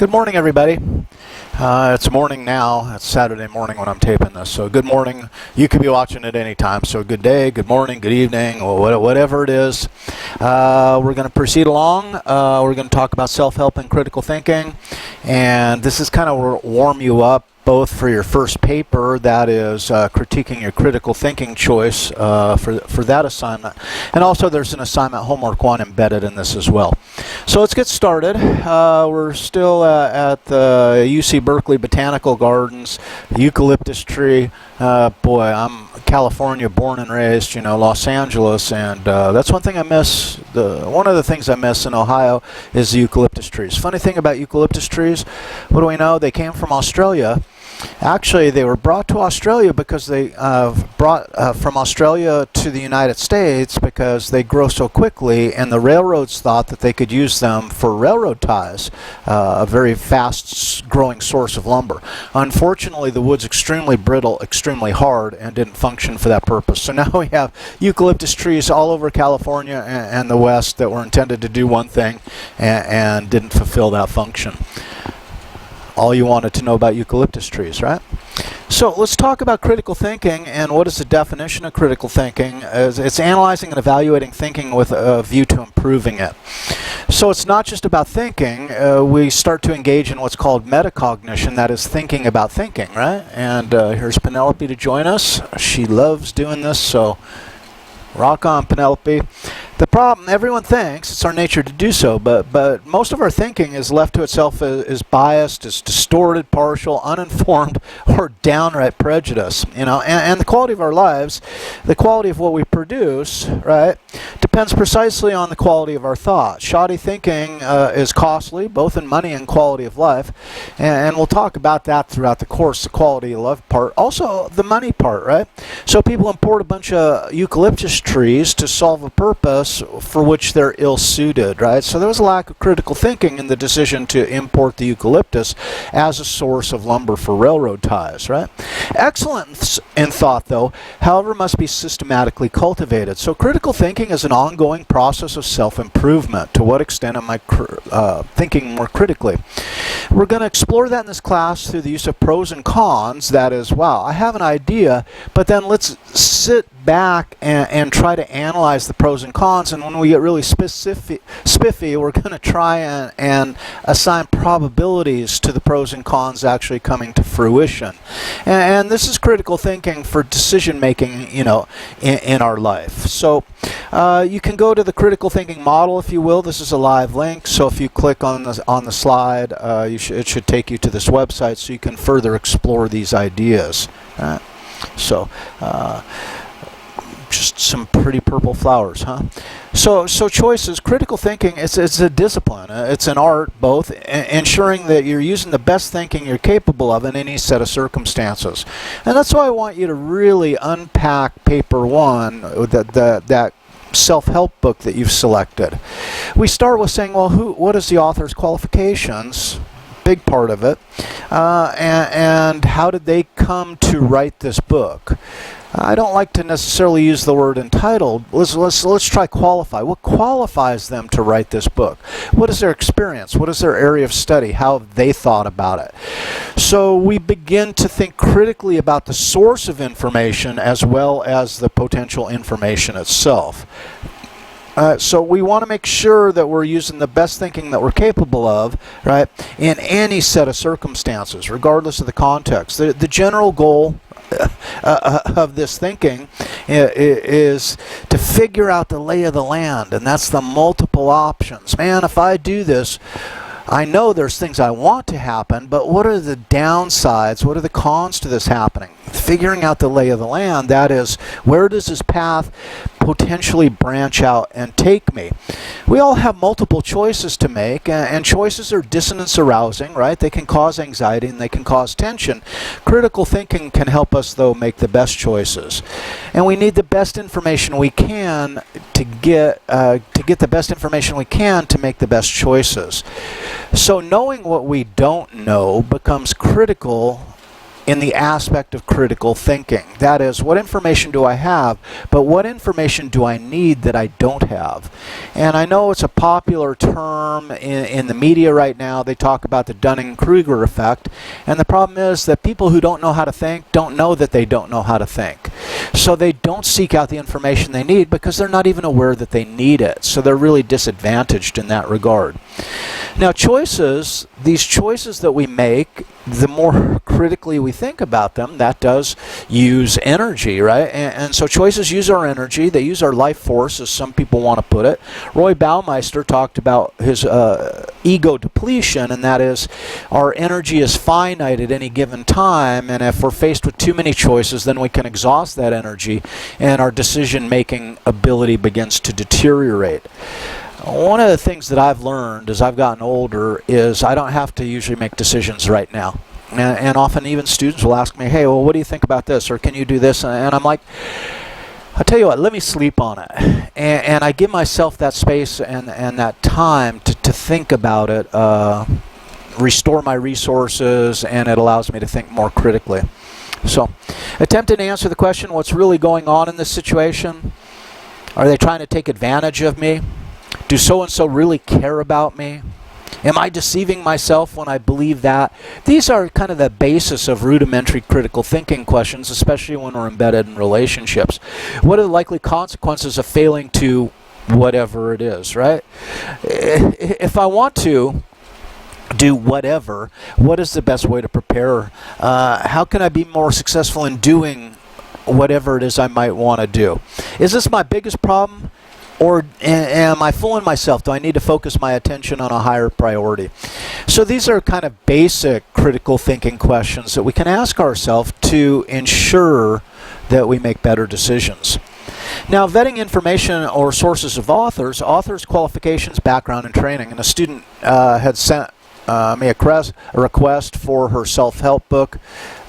Good morning, everybody. It's morning now. It's Saturday morning when I'm taping this. So good morning. You could be watching it anytime. So good day, good morning, good evening, or whatever it is. We're going to proceed along. We're going to talk about self-help and critical thinking. And this is kind of warm you up both for your first paper, that is critiquing your critical thinking choice for that assignment. And also there's an assignment homework one embedded in this as well. So let's get started. We're still at the UC Berkeley Botanical Gardens, eucalyptus tree. Boy, I'm California born and raised, Los Angeles, and that's one thing I miss. One of the things I miss in Ohio is the eucalyptus trees. Funny thing about eucalyptus trees, what do we know? They came from Australia. Actually, they were brought to Australia because they brought from Australia to the United States because they grow so quickly, and the railroads thought that they could use them for railroad ties, a very fast-growing source of lumber. Unfortunately, the wood's extremely brittle, extremely hard, and didn't function for that purpose. So now we have eucalyptus trees all over California and the West that were intended to do one thing and didn't fulfill that function. All you wanted to know about eucalyptus trees, right? So let's talk about critical thinking, and what is the definition of critical thinking? It's analyzing and evaluating thinking with a view to improving it. So it's not just about thinking. We start to engage in what's called metacognition, that is thinking about thinking, right? And here's Penelope to join us. She loves doing this, so rock on, Penelope. The problem, everyone thinks, it's our nature to do so, but most of our thinking is left to itself is biased, is distorted, partial, uninformed, or downright prejudice. And the quality of our lives, the quality of what we produce, right, depends precisely on the quality of our thought. Shoddy thinking is costly, both in money and quality of life, and we'll talk about that throughout the course, the quality of life part, also the money part, right? So people import a bunch of eucalyptus trees to solve a purpose for which they're ill-suited, right? So there was a lack of critical thinking in the decision to import the eucalyptus as a source of lumber for railroad ties, right? Excellence in thought, though, however, must be systematically cultivated. So critical thinking is an ongoing process of self-improvement. To what extent am I thinking more critically? We're going to explore that in this class through the use of pros and cons. That is, wow, I have an idea, but then let's sit back and try to analyze the pros and cons, and when we get really spiffy, we're going to try and assign probabilities to the pros and cons actually coming to fruition. And this is critical thinking for decision making, in our life. So you can go to the critical thinking model, if you will. This is a live link, so if you click on the slide, it should take you to this website so you can further explore these ideas. Just some pretty purple flowers, huh? So choices, critical thinking, it's a discipline. It's an art, both, ensuring that you're using the best thinking you're capable of in any set of circumstances. And that's why I want you to really unpack paper one, that self-help book that you've selected. We start with saying, well, what is the author's qualifications? Big part of it. And how did they come to write this book? I don't like to necessarily use the word entitled. Let's try qualify. What qualifies them to write this book? What is their experience? What is their area of study? How have they thought about it? So we begin to think critically about the source of information as well as the potential information itself. So we want to make sure that we're using the best thinking that we're capable of, right, in any set of circumstances, regardless of the context. The general goal of this thinking is to figure out the lay of the land, and that's the multiple options. Man, if I do this, I know there's things I want to happen, but what are the downsides? What are the cons to this happening? Figuring out the lay of the land, that is, where does this path potentially branch out and take me? We all have multiple choices to make, and choices are dissonance arousing, right? They can cause anxiety and they can cause tension. Critical thinking can help us, though, make the best choices. And we need the best information we can to get the best information we can to make the best choices. So knowing what we don't know becomes critical in the aspect of critical thinking. That is, what information do I have, but what information do I need that I don't have? And I know it's a popular term in the media right now. They talk about the Dunning-Kruger effect, and the problem is that people who don't know how to think don't know that they don't know how to think. So they don't seek out the information they need because they're not even aware that they need it. So they're really disadvantaged in that regard. Now choices, these choices that we make, the more critically we think about them, that does use energy, right? And so choices use our energy. They use our life force, as some people want to put it. Roy Baumeister talked about his ego depletion, and that is our energy is finite at any given time, and if we're faced with too many choices, then we can exhaust that energy, and our decision-making ability begins to deteriorate. One of the things that I've learned as I've gotten older is I don't have to usually make decisions right now. And often even students will ask me, hey, well, what do you think about this? Or can you do this? And I'm like, I'll tell you what, let me sleep on it. And I give myself that space and that time to think about it, restore my resources, and it allows me to think more critically. So, attempting to answer the question, what's really going on in this situation? Are they trying to take advantage of me? Do so-and-so really care about me? Am I deceiving myself when I believe that? These are kind of the basis of rudimentary critical thinking questions, especially when we're embedded in relationships. What are the likely consequences of failing to whatever it is, right? If I want to do whatever, what is the best way to prepare? How can I be more successful in doing whatever it is I might want to do? Is this my biggest problem? Or am I fooling myself? Do I need to focus my attention on a higher priority? So these are kind of basic critical thinking questions that we can ask ourselves to ensure that we make better decisions. Now, vetting information or sources of authors, qualifications, background, and training. And a student had sent me a request for her self-help book,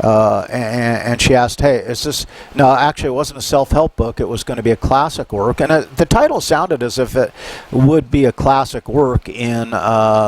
and she asked, hey, is this... No, actually it wasn't a self-help book, it was going to be a classic work, and the title sounded as if it would be a classic work in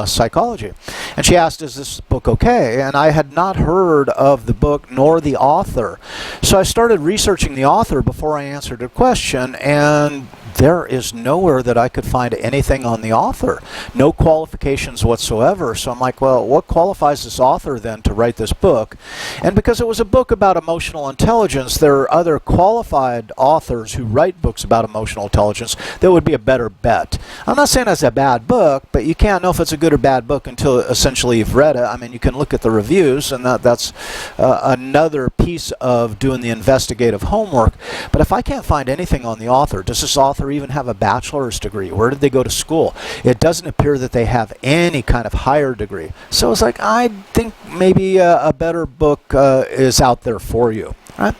psychology. And she asked, is this book okay? And I had not heard of the book nor the author. So I started researching the author before I answered her question, and there is nowhere that I could find anything on the author. No qualifications whatsoever. So I'm like, well, what qualifies this author then to write this book? And because it was a book about emotional intelligence, there are other qualified authors who write books about emotional intelligence that would be a better bet. I'm not saying it's a bad book, but you can't know if it's a good or bad book until essentially you've read it. I mean, you can look at the reviews, and that's another piece of doing the investigative homework. But if I can't find anything on the author, does this author even have a bachelor's degree? Where did they go to school? It doesn't appear that they have any kind of higher degree. So it's like, I think maybe a better book is out there for you. Right?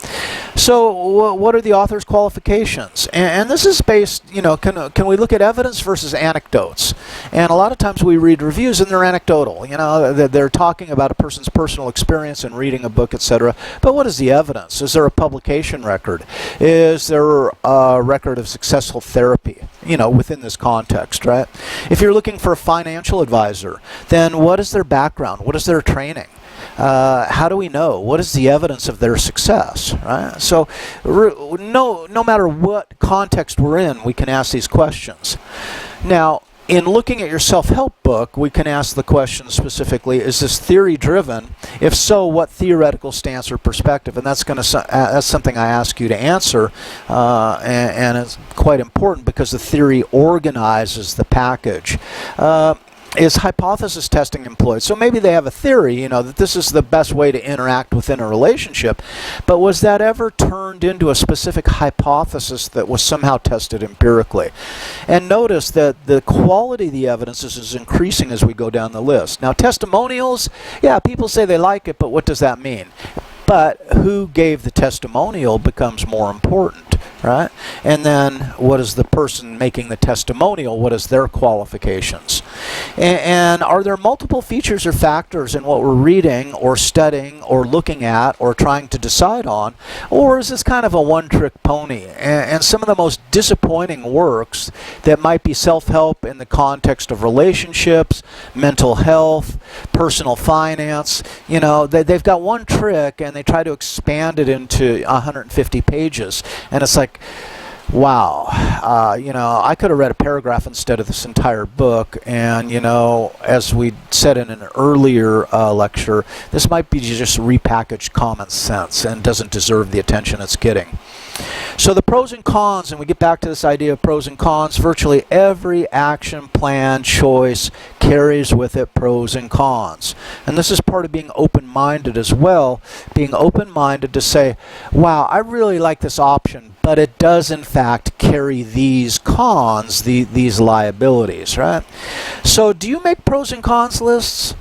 So what are the author's qualifications? And this is based, can we look at evidence versus anecdotes? And a lot of times we read reviews and they're anecdotal. They're talking about a person's personal experience in reading a book, etc. But what is the evidence? Is there a publication record? Is there a record of successful therapy, within this context, right? If you're looking for a financial advisor, then what is their background? What is their training? How do we know? What is the evidence of their success? Right? So no matter what context we're in, we can ask these questions. Now, in looking at your self-help book, we can ask the question specifically, is this theory-driven? If so, what theoretical stance or perspective? And that's something I ask you to answer, and it's quite important because the theory organizes the package. Is hypothesis testing employed? So maybe they have a theory, that this is the best way to interact within a relationship, but was that ever turned into a specific hypothesis that was somehow tested empirically? And notice that the quality of the evidence is increasing as we go down the list. Now, testimonials, yeah, people say they like it, but what does that mean? But who gave the testimonial becomes more important. right? And then what is the person making the testimonial? What is their qualifications? And are there multiple features or factors in what we're reading or studying or looking at or trying to decide on? Or is this kind of a one-trick pony? And some of the most disappointing works that might be self-help in the context of relationships, mental health, personal finance, you know, they've got one trick and they try to expand it into 150 pages. And it's like, wow, you know, I could have read a paragraph instead of this entire book. And, you know, as we said in an earlier lecture, this might be just repackaged common sense and doesn't deserve the attention it's getting. So the pros and cons, and we get back to this idea of pros and cons, virtually every action plan choice carries with it pros and cons. And this is part of being open-minded as well, being open-minded to say, wow, I really like this option, but it does in fact carry these cons, these liabilities, right? So do you make pros and cons lists?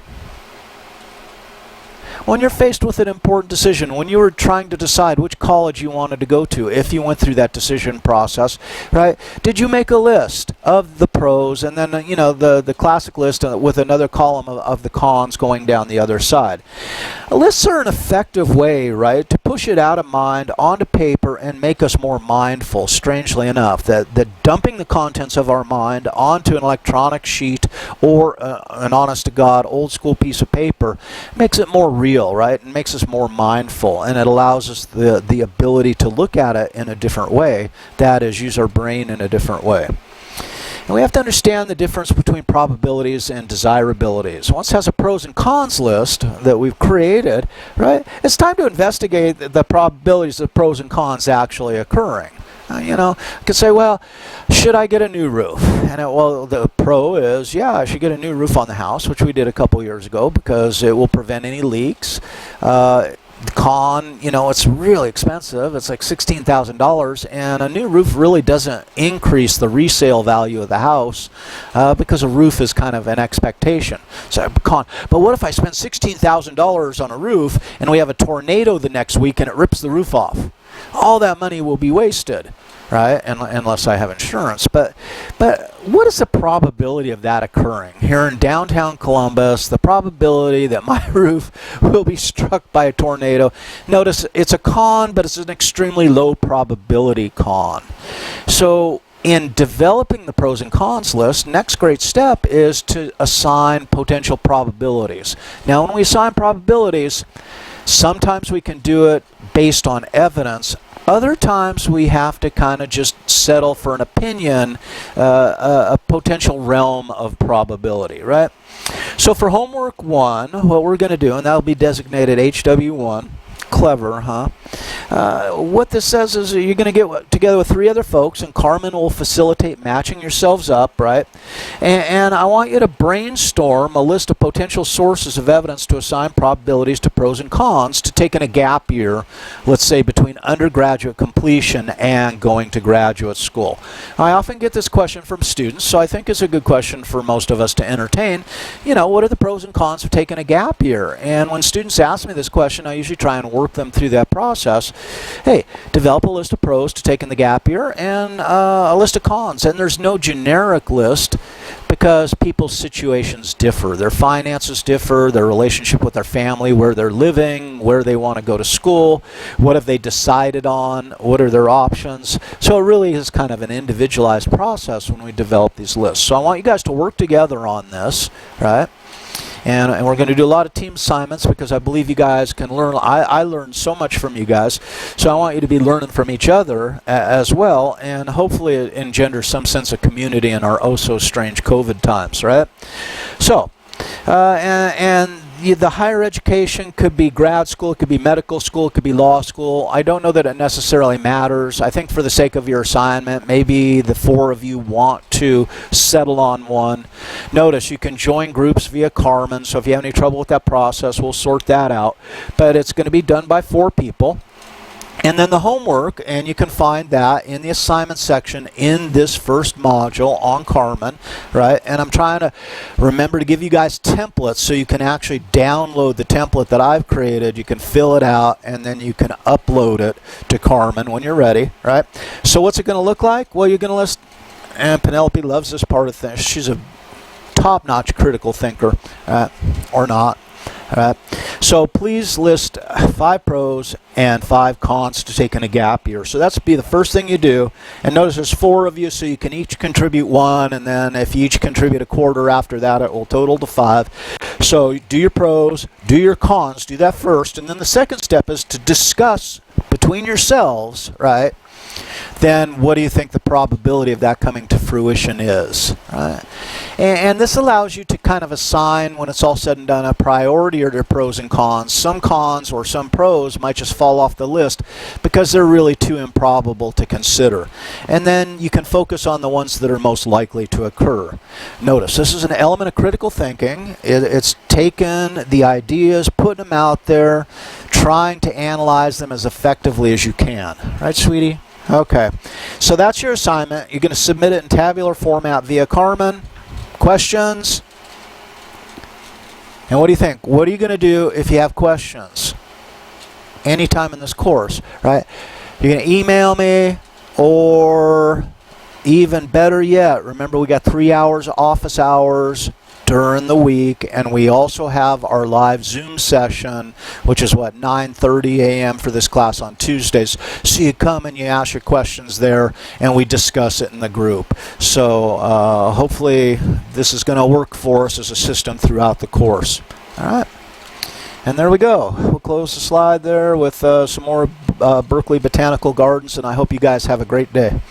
When you're faced with an important decision, when you were trying to decide which college you wanted to go to, if you went through that decision process, right? Did you make a list of the pros and then, you know, the classic list with another column of the cons going down the other side? Lists are an effective way, right, to push it out of mind onto paper and make us more mindful, strangely enough, that dumping the contents of our mind onto an electronic sheet or an honest-to-God old-school piece of paper makes it more real, right? It makes us more mindful, and it allows us the ability to look at it in a different way. That is, use our brain in a different way. And we have to understand the difference between probabilities and desirabilities. Once it has a pros and cons list that we've created, right, it's time to investigate the probabilities of pros and cons actually occurring. You know, you could say, well, should I get a new roof? And well, the pro is, yeah, I should get a new roof on the house, which we did a couple years ago because it will prevent any leaks. The con, you know, it's really expensive. It's like $16,000, and a new roof really doesn't increase the resale value of the house because a roof is kind of an expectation. So con. But what if I spend $16,000 on a roof and we have a tornado the next week and it rips the roof off? All that money will be wasted, right? Unless I have insurance. But what is the probability of that occurring? Here in downtown Columbus, the probability that my roof will be struck by a tornado, notice it's a con, but it's an extremely low probability con. So in developing the pros and cons list, next great step is to assign potential probabilities. Now, when we assign probabilities, sometimes we can do it based on evidence. Other times we have to kind of just settle for an opinion, a potential realm of probability, right? So for homework 1, what we're going to do, and that'll be designated HW1, clever, huh? What this says is you're going to get together with 3 other folks, and Carmen will facilitate matching yourselves up, right? And I want you to brainstorm a list of potential sources of evidence to assign probabilities to pros and cons to taking a gap year, let's say between undergraduate completion and going to graduate school. I often get this question from students, so I think it's a good question for most of us to entertain. You know, what are the pros and cons of taking a gap year? And when students ask me this question, I usually try and work them through that process. Hey, develop a list of pros to taking the gap year and a list of cons. And there's no generic list because people's situations differ. Their finances differ, their relationship with their family, where they're living, where they want to go to school, what have they decided on, what are their options. So it really is kind of an individualized process when we develop these lists. So I want you guys to work together on this, right? And we're going to do a lot of team assignments because I believe you guys can learn. I learned so much from you guys, so I want you to be learning from each other as well, and hopefully it engenders some sense of community in our oh-so-strange COVID times, right? So, the higher education could be grad school, it could be medical school, it could be law school. I don't know that it necessarily matters. I think for the sake of your assignment, maybe the 4 of you want to settle on one. Notice you can join groups via Carmen, so if you have any trouble with that process, we'll sort that out. But it's going to be done by 4 people. And then the homework, and you can find that in the assignment section in this first module on Carmen, right? And I'm trying to remember to give you guys templates so you can actually download the template that I've created. You can fill it out, and then you can upload it to Carmen when you're ready, right? So what's it going to look like? Well, you're going to list, and Penelope loves this part of things. She's a top-notch critical thinker, or not. So please list 5 pros and 5 cons to take in a gap year. So that's be the first thing you do. And notice there's 4 of you, so you can each contribute 1, and then if you each contribute a quarter after that, it will total to 5. So do your pros, do your cons, do that first, and then the second step is to discuss between yourselves, right? Then what do you think the probability of that coming to fruition is, right? And this allows you to kind of assign, when it's all said and done, a priority or their pros and cons. Some cons or some pros might just fall off the list because they're really too improbable to consider. And then you can focus on the ones that are most likely to occur. Notice, this is an element of critical thinking. It's taken the ideas, putting them out there, trying to analyze them as effectively as you can. Right, sweetie? Okay, so that's your assignment. You're going to submit it in tabular format via Carmen. Questions? And what do you think? What are you going to do if you have questions? Anytime in this course, right? You're going to email me, or even better yet, remember we got 3 hours office hours during the week, and we also have our live Zoom session, which is what, 9:30 a.m. for this class on Tuesdays. So you come and you ask your questions there, and we discuss it in the group. So hopefully this is going to work for us as a system throughout the course. All right. And there we go. We'll close the slide there with some more Berkeley Botanical Gardens, and I hope you guys have a great day.